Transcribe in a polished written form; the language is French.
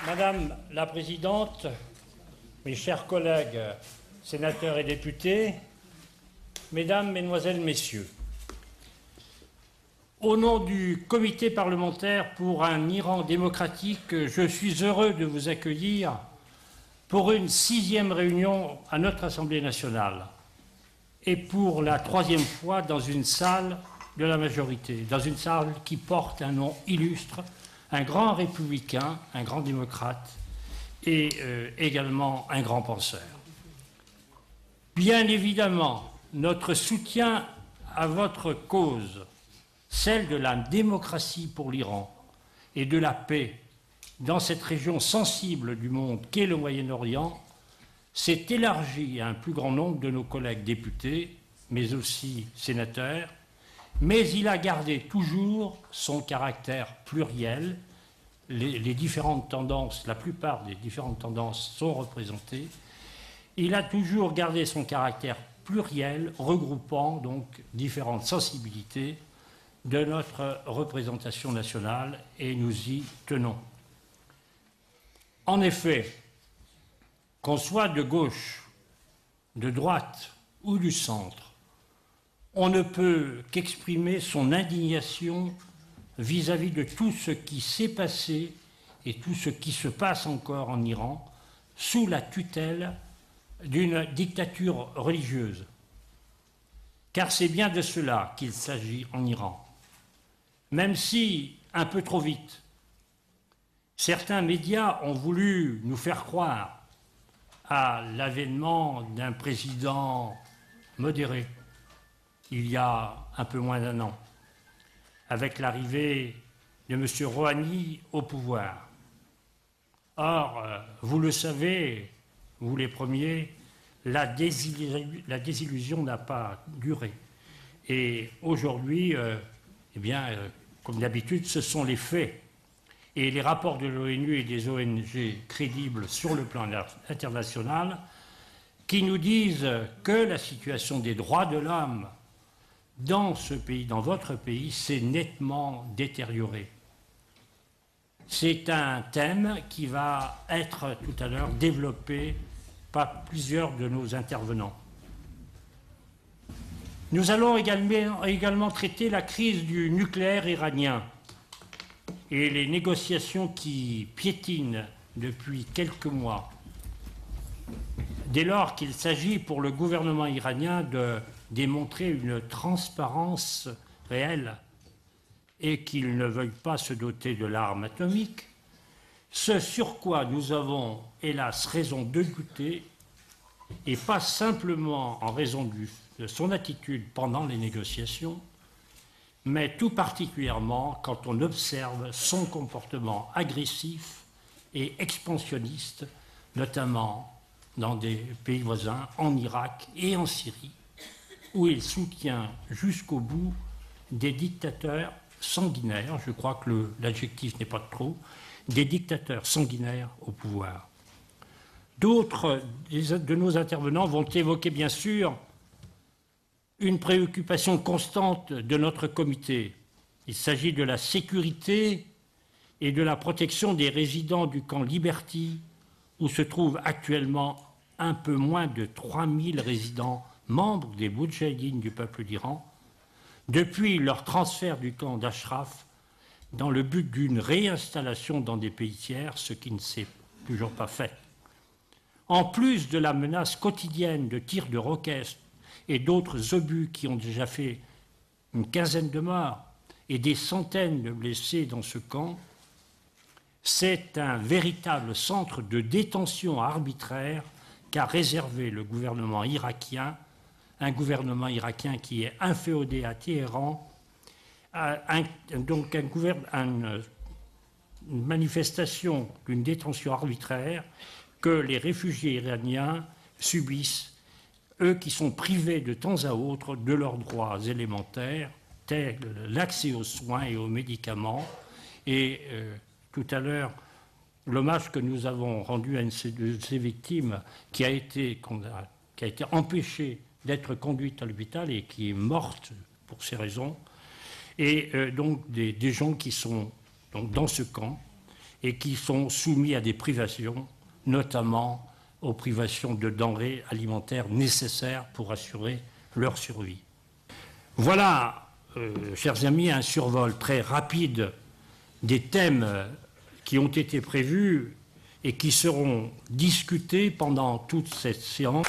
Madame la Présidente, mes chers collègues sénateurs et députés, Mesdames, Mesdemoiselles, Messieurs, au nom du Comité parlementaire pour un Iran démocratique, je suis heureux de vous accueillir pour une 6e réunion à notre Assemblée nationale et pour la 3e fois dans une salle de la majorité, dans une salle qui porte un nom illustre, un grand républicain, un grand démocrate et également un grand penseur. Bien évidemment, notre soutien à votre cause, celle de la démocratie pour l'Iran et de la paix dans cette région sensible du monde qu'est le Moyen-Orient, s'est élargi à un plus grand nombre de nos collègues députés, mais aussi sénateurs, mais il a gardé toujours son caractère pluriel. Les différentes tendances, la plupart des différentes tendances sont représentées. Il a toujours gardé son caractère pluriel, regroupant donc différentes sensibilités de notre représentation nationale, et nous y tenons. En effet, qu'on soit de gauche, de droite ou du centre, on ne peut qu'exprimer son indignation vis-à-vis de tout ce qui s'est passé et tout ce qui se passe encore en Iran sous la tutelle d'une dictature religieuse. Car c'est bien de cela qu'il s'agit en Iran. Même si, un peu trop vite, certains médias ont voulu nous faire croire à l'avènement d'un président modéré il y a un peu moins d'1 an, avec l'arrivée de M. Rouhani au pouvoir. Or, vous le savez, vous les premiers, la désillusion n'a pas duré. Et aujourd'hui, comme d'habitude, ce sont les faits et les rapports de l'ONU et des ONG crédibles sur le plan international qui nous disent que la situation des droits de l'homme dans ce pays, dans votre pays, s'est nettement détériorée. C'est un thème qui va être tout à l'heure développé par plusieurs de nos intervenants. Nous allons également traiter la crise du nucléaire iranien et les négociations qui piétinent depuis quelques mois, dès lors qu'il s'agit pour le gouvernement iranien de démontrer une transparence réelle et qu'il ne veuille pas se doter de l'arme atomique, ce sur quoi nous avons, hélas, raison de douter, et pas simplement en raison de son attitude pendant les négociations, mais tout particulièrement quand on observe son comportement agressif et expansionniste, notamment dans des pays voisins, en Irak et en Syrie, où il soutient jusqu'au bout des dictateurs sanguinaires, je crois que l'adjectif n'est pas de trop, des dictateurs sanguinaires au pouvoir. D'autres de nos intervenants vont évoquer bien sûr une préoccupation constante de notre comité. Il s'agit de la sécurité et de la protection des résidents du camp Liberty, où se trouvent actuellement un peu moins de 3000 résidents membres des Moudjahidines du peuple d'Iran, depuis leur transfert du camp d'Ashraf dans le but d'une réinstallation dans des pays tiers, ce qui ne s'est toujours pas fait. En plus de la menace quotidienne de tirs de roquettes et d'autres obus qui ont déjà fait une quinzaine de morts et des centaines de blessés dans ce camp, c'est un véritable centre de détention arbitraire qu'a réservé le gouvernement irakien, un gouvernement irakien qui est inféodé à Téhéran, donc une manifestation d'une détention arbitraire que les réfugiés iraniens subissent, eux qui sont privés de temps à autre de leurs droits élémentaires, tels l'accès aux soins et aux médicaments. Et tout à l'heure, l'hommage que nous avons rendu à une de ces victimes qui a été empêchée d'être conduite à l'hôpital et qui est morte pour ces raisons, et donc des gens qui sont donc dans ce camp et qui sont soumis à des privations, notamment aux privations de denrées alimentaires nécessaires pour assurer leur survie. Voilà, chers amis, un survol très rapide des thèmes qui ont été prévus et qui seront discutés pendant toute cette séance.